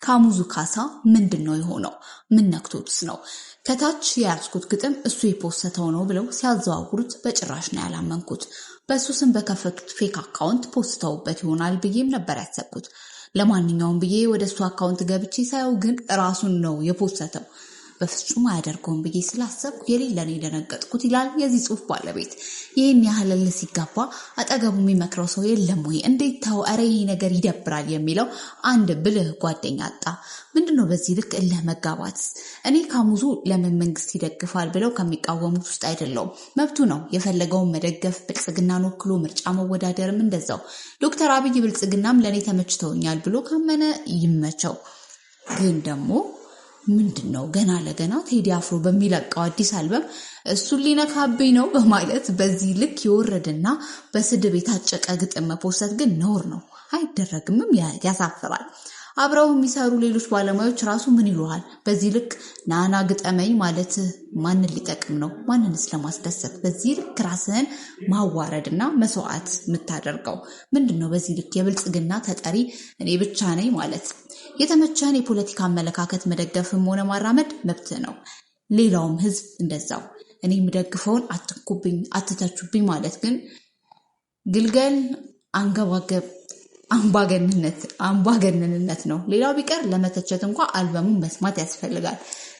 ካሙዙ ካሳ ምንድነው የሆነው? ምን ነክቶትስ ነው? ከታች የያዝኩት ግጥም እሱ የፖስተው ነው ብለው ሲያዘዋውሩት በጭራሽ ነው ያላመንኩት። በሱ ስም በከፈቱት ፌክ አካውንት ፖስተውበት ይሆናል ብዬም ነበር ያሰብኩት። ለማንኛውም ብዬ ወደሱ አካውንት ገብቼ ሳየው ግን ራሱን ነው የፖስተው። በፍጹም አያደርገውም ብዬ ስላሰብኩ የሌለን የደነገጥኩት ይላል የዚህ ጽሑፍ ባለቤት። ይህን ያህል ሲጋባ አጠገቡ የሚመክረው ሰው የለም ወይ? እንዴት ተው፣ ኧረ ይሄ ነገር ይደብራል የሚለው አንድ ብልህ ጓደኛ አጣ። ምንድነው በዚህ ልክ እልህ መጋባት? እኔ ካሙዙ ለምን መንግስት ይደግፋል ብለው ከሚቃወሙት ውስጥ አይደለውም። መብቱ ነው የፈለገውን መደገፍ። ብልጽግናን ወክሎ ምርጫ መወዳደርም እንደዛው። ዶክተር አብይ ብልጽግናም ለእኔ ተመችተውኛል ብሎ ካመነ ይመቸው። ግን ደግሞ ምንድነው ገና ለገና ቴዲ አፍሮ በሚለቀው አዲስ አልበም እሱን ሊነካብኝ ነው በማለት በዚህ ልክ የወረደና በስድብ የታጨቀ ግጥም መፖሰት ግን ነውር ነው። አይደረግምም፣ ያሳፍራል። አብረው የሚሰሩ ሌሎች ባለሙያዎች ራሱ ምን ይሉሃል? በዚህ ልክ ናና ግጠመኝ ማለት ማንን ሊጠቅም ነው? ማንንስ ለማስደሰት? በዚህ ልክ ራስህን ማዋረድና መስዋዕት የምታደርገው ምንድነው? በዚህ ልክ የብልጽግና ተጠሪ እኔ ብቻ ነኝ ማለት። የተመቸህን የፖለቲካ አመለካከት መደገፍም ሆነ ማራመድ መብት ነው። ሌላውም ህዝብ እንደዛው። እኔ የምደግፈውን አትንኩብኝ፣ አትተቹብኝ ማለት ግን ግልገል አንገባገብ አምባገነንነት ነው። ሌላው ቢቀር ለመተቸት እንኳን አልበሙን መስማት ያስፈልጋል።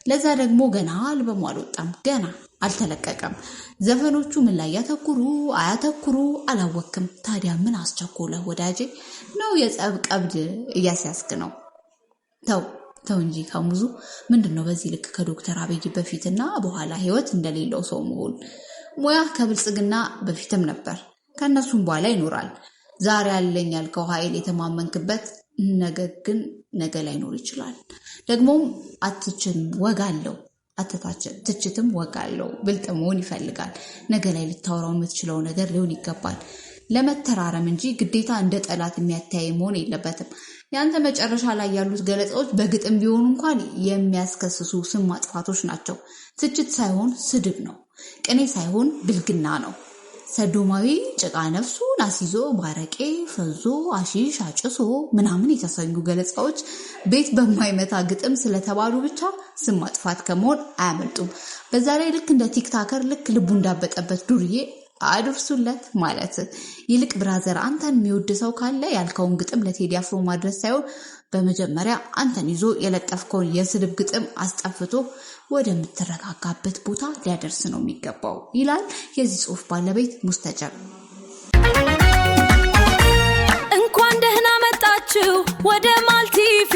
ለዛ ደግሞ ገና አልበሙ አልወጣም፣ ገና አልተለቀቀም። ዘፈኖቹ ምን ላይ ያተኩሩ አያተኩሩ አላወቅም። ታዲያ ምን አስቸኮለ ወዳጄ? ነው የጸብ ቀብድ እያስያዝክ ነው? ተው እንጂ ካሙዙ። ምንድነው በዚህ ልክ ከዶክተር አብይ በፊትና በኋላ ህይወት እንደሌለው ሰው መሆን? ሙያ ከብልጽግና በፊትም ነበር፣ ከነሱም በኋላ ይኖራል። ዛሬ ያለኝ ያልከው ኃይል የተማመንክበት ነገር ግን ነገ ላይኖር ይችላል። ደግሞም አትችም ወጋለው፣ ትችትም ወጋለው። ብልጥ መሆን ይፈልጋል። ነገ ላይ ልታወራው የምትችለው ነገር ሊሆን ይገባል። ለመተራረም እንጂ ግዴታ እንደ ጠላት የሚያተያይ መሆን የለበትም። ያንተ መጨረሻ ላይ ያሉት ገለጻዎች በግጥም ቢሆኑ እንኳን የሚያስከስሱ ስም ማጥፋቶች ናቸው። ትችት ሳይሆን ስድብ ነው። ቅኔ ሳይሆን ብልግና ነው። ሰዶማዊ ጭቃ ነፍሱን አስይዞ ባረቄ ፈዞ አሺሽ አጭሶ ምናምን የተሰኙ ገለጻዎች ቤት በማይመታ ግጥም ስለተባሉ ብቻ ስም ማጥፋት ከመሆን አያመልጡም። በዛ ላይ ልክ እንደ ቲክታከር ልክ ልቡ እንዳበጠበት ዱርዬ አድርሱለት ማለት። ይልቅ ብራዘር፣ አንተን የሚወድ ሰው ካለ ያልከውን ግጥም ለቴዲ አፍሮ ማድረስ ሳይሆን በመጀመሪያ አንተን ይዞ የለጠፍከውን የስድብ ግጥም አስጠፍቶ ወደምትረጋጋበት ቦታ ሊያደርስ ነው የሚገባው ይላል የዚህ ጽሑፍ ባለቤት ሙስተጀብ። እንኳን ደህና መጣችሁ ወደ ማልቲቪ